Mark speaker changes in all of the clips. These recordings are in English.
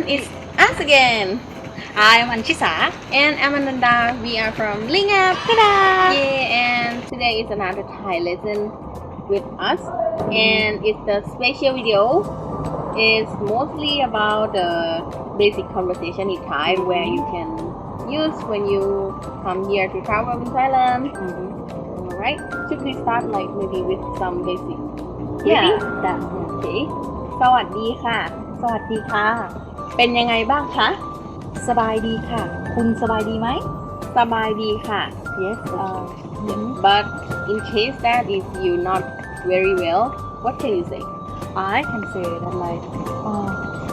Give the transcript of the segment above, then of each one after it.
Speaker 1: And it's us again.
Speaker 2: I'm Anchisa.
Speaker 1: And I'm Ananda. We are from Ling app.
Speaker 2: Ta-da!
Speaker 1: Yeah, and today is another Thai lesson with us. And it's the special video. It's mostly about the basic conversation in Thai where you can use when you come here to travel in Thailand. Alright, should we start like maybe with some basic?
Speaker 2: Yeah,
Speaker 1: Ready?
Speaker 2: that.
Speaker 1: Okay. สวัสดีค่ะ
Speaker 2: สวัสดีค่ะ
Speaker 1: เป็นยังไงบ้างคะ
Speaker 2: สบายดีค่ะ คุณสบายดีไหม
Speaker 1: สบายดีค่ะ
Speaker 2: Yes.
Speaker 1: But in case that if you not very well, what can you say?
Speaker 2: I can say that like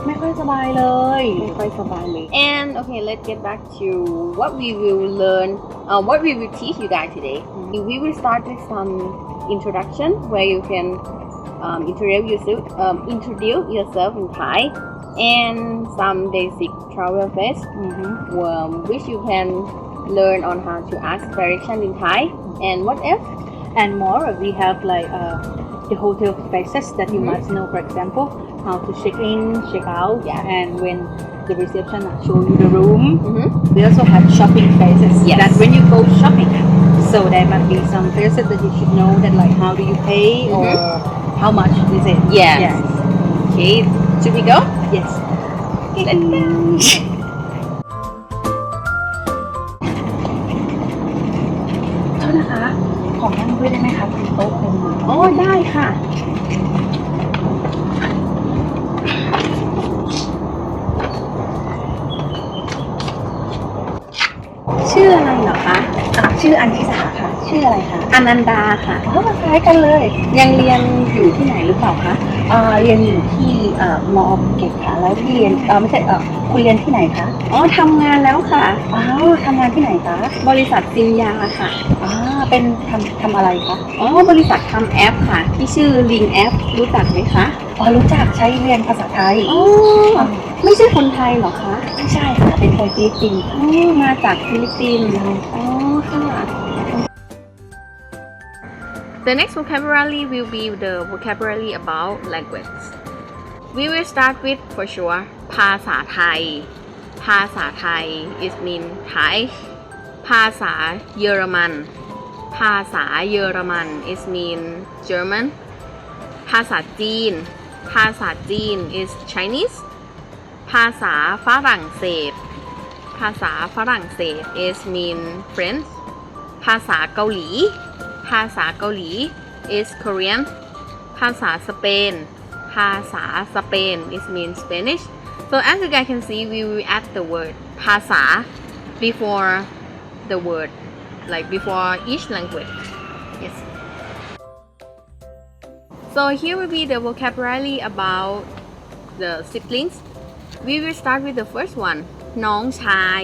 Speaker 2: ไม่ค่อยสบายเลย
Speaker 1: ไม่ค่อยสบายเลย And okay, let's get back to what we will learn, what we will teach you guys today. We will start with some introduction where you can introduce yourself in Thai and some basic travel facts which you can learn on how to ask direction in Thai and what else?
Speaker 2: And more we have like the hotel spaces that you must know, for example how to check in, check out, and when the reception show you the room. We also have shopping spaces that when you go shopping, so there might be some places that you should know that like how do you pay or how much is it.
Speaker 1: Yes. Okay, should we go?
Speaker 2: Yes.
Speaker 1: Let's go.
Speaker 2: โทษนะคะ ขอนั่งด้วยได้ไหมคะบนโต๊ะเป็น
Speaker 1: อ๋อได้ค่ะ ชื่ออะไรเหรอคะ
Speaker 2: ชื่ออัญชิสาค่ะ ชื่ออะไรคะ
Speaker 1: อนันดาค่ะ
Speaker 2: มาคล้ายกันเลย
Speaker 1: ยังเรียนอยู่ที่ไหนหรือเปล่าคะ
Speaker 2: เรียนอยู่ที่มอเก็ตค่ะ แล้วที่เรียนไม่ใช่คุณเรียนที่ไหนคะ
Speaker 1: อ๋อทำงานแล้วค่ะ
Speaker 2: ทำงานที่ไหนคะ
Speaker 1: บริษัทซินยาค่ะ
Speaker 2: เป็นทำอะไรคะ
Speaker 1: อ๋อบริษัททำแอปค่ะ ที่ชื่อ Ling แอปรู้จักไหมคะ
Speaker 2: รู้จักใช้เรียนภาษาไทย
Speaker 1: อ๋อไม่ใช่คนไทยเหรอคะ
Speaker 2: ไม่ใช่ค่ะ เป็นคนฟิลิปปินส์
Speaker 1: อ๋อมาจากฟิลิปปินส์อ๋อค่ะ The next vocabulary will be the vocabulary about language. We will start with for sure ภาษาไทย ภาษาไทย is mean Thai ภาษาเยอรมัน ภาษาเยอรมัน is mean German ภาษาจีน ภาษาจีน is Chinese ภาษาฝรั่งเศส ภาษาฝรั่งเศส is mean French ภาษาเกาหลี ภาษาเกาหลี is Korean ภาษาสเปน ภาษาสเปน is mean Spanish. So as you guys can see, we will add the word ภาษา before the word, like before each language. Yes. So here will be the vocabulary about the siblings. We will start with the first one. น้องชาย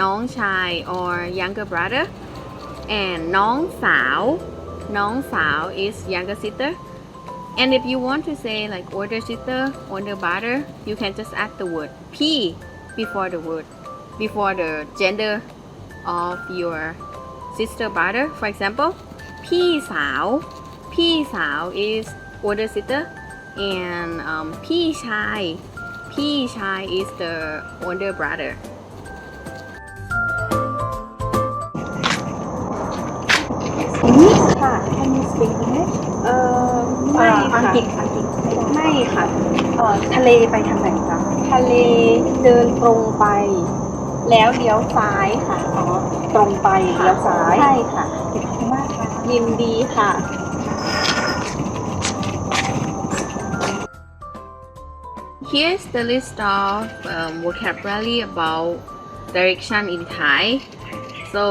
Speaker 1: น้องชาย or younger brother. And น้องสาว น้องสาว is younger sister. And if you want to say like older sister, older brother, you can just add the word P before the word, before the gender of your sister brother. For example, พี่สาว พี่สาว is older sister. And พี่ชาย พี่ชาย is the older brother.
Speaker 2: Can you speak English
Speaker 1: ไม่ค่ะ
Speaker 2: อังกฤษ
Speaker 1: ไม่ค่ะ
Speaker 2: ทะเลไปทางไหนคะ
Speaker 1: ทะเลเดินตรงไป แล้วเลี้ยวซ้ายค่ะ
Speaker 2: ตรงไปเลี้ยวซ้าย
Speaker 1: ใช่ค่ะ
Speaker 2: ขอบคุณมากค่ะ
Speaker 1: ยินดีค่ะ Here's the list of vocabulary about direction in Thai. So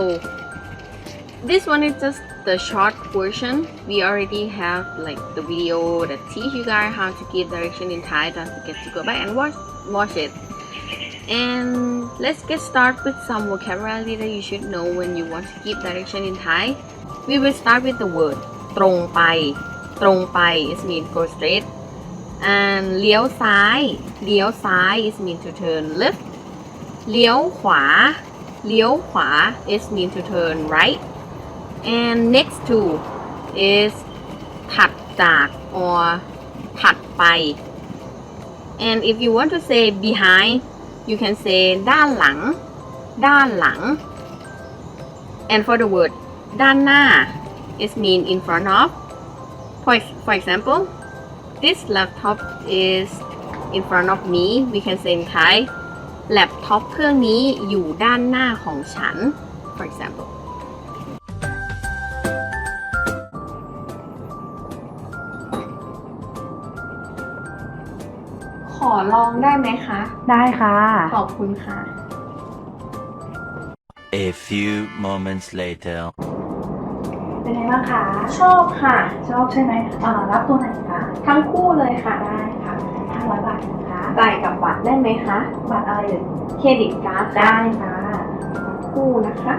Speaker 1: this one is just the short version. We already have like the video that teach you guys how to give direction in Thai. Don't forget to go back and watch it. And let's get started with some vocabulary that you should know when you want to give direction in Thai. We will start with the word ตรงไป ตรงไป is mean go straight. And เลี้ยวซ้าย เลี้ยวซ้าย is mean to turn left. เลี้ยวขวา เลี้ยวขวา is mean to turn right. And next to is ถัดจาก or ถัดไป and if you want to say behind you can say ด้านหลังด้านหลัง and for the word ด้านหน้า it mean in front of for example this laptop is in front of me we can say in Thai laptop เครื่องนี้อยู่ด้านหน้าของฉัน for exampleขอลองได้ไหมคะ
Speaker 2: ได้ค่ะ
Speaker 1: ขอบคุณค่ะ
Speaker 3: A few moments later.
Speaker 2: เป็นไงบ้างคะ
Speaker 1: ชอบค่ะ
Speaker 2: ชอบใช่ไหมรับตัวไหนคะ
Speaker 1: ทั้งคู่เลยค่ะ
Speaker 2: ได้ค่ะ500 บาทนะคะ
Speaker 1: จ่ายกับบัตรได้ไหมคะ
Speaker 2: บัตรอะไรเอ่ย
Speaker 1: เครดิตการ์ด
Speaker 2: ได้ค่ะ
Speaker 1: คู่นะคะ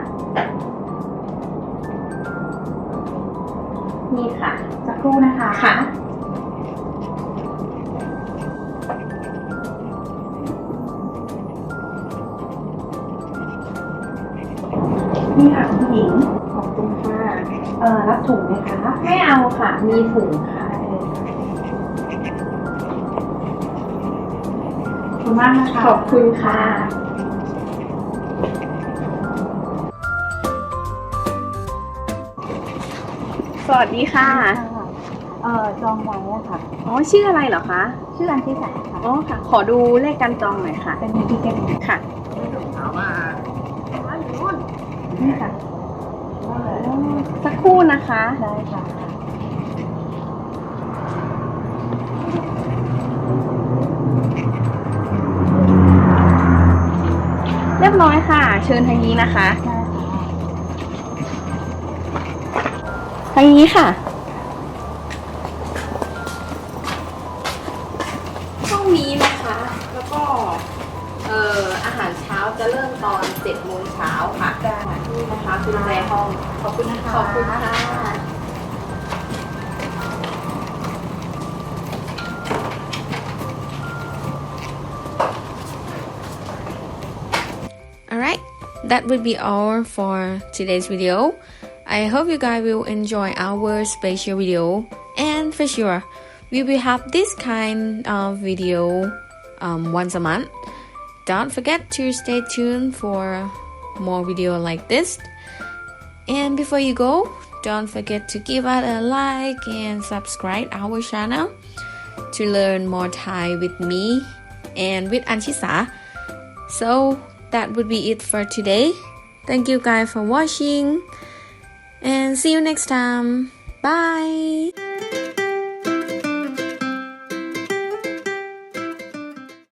Speaker 1: นี่ค่ะ
Speaker 2: สักครู่นะคะ
Speaker 1: ค่ะ
Speaker 2: นี่ค่ะคุณผู้หญิง
Speaker 1: ขอบคุณค่ะ
Speaker 2: รับถุงไหมคะ
Speaker 1: ไม่เอาค่ะ มีถุงค่ะ
Speaker 2: ขอบคุณมากนะคะ
Speaker 1: ขอบคุณค่ะ สวัสดีค่ะ
Speaker 2: จองไว้อะค่ะ
Speaker 1: อ๋อ ชื่ออะไรเหรอคะ
Speaker 2: ชื่ออันที่สามค่ะ
Speaker 1: อ๋อค่ะ ขอดูเลขการจองหน่อยค่ะ
Speaker 2: เป็นมีที่เก็ต
Speaker 1: ค่ะ
Speaker 2: นี่ค่ะ
Speaker 1: สักครู่นะคะ
Speaker 2: ได้ค่ะ
Speaker 1: เรียบร้อยค่ะ เชิญทางนี้นะคะ ทางนี้ค่ะ ช่วงนี้นะคะ แล้วก็อาหารเช้าจะเริ่มตอน7 โมงเช้าค่ะ
Speaker 2: ได้
Speaker 1: นี่นะคะกุญแจห้อง
Speaker 2: ขอบคุณนะคะ
Speaker 1: ขอบคุณค่ะ Alright, that would be all for today's video. I hope you guys will enjoy our special video, and for sure, we will have this kind of video once a month. Don't forget to stay tuned for more video like this. And before you go, don't forget to give us a like and subscribe our channel to learn more Thai with me and with Anchisa. So that would be it for today. Thank you guys for watching and see you next time. Bye.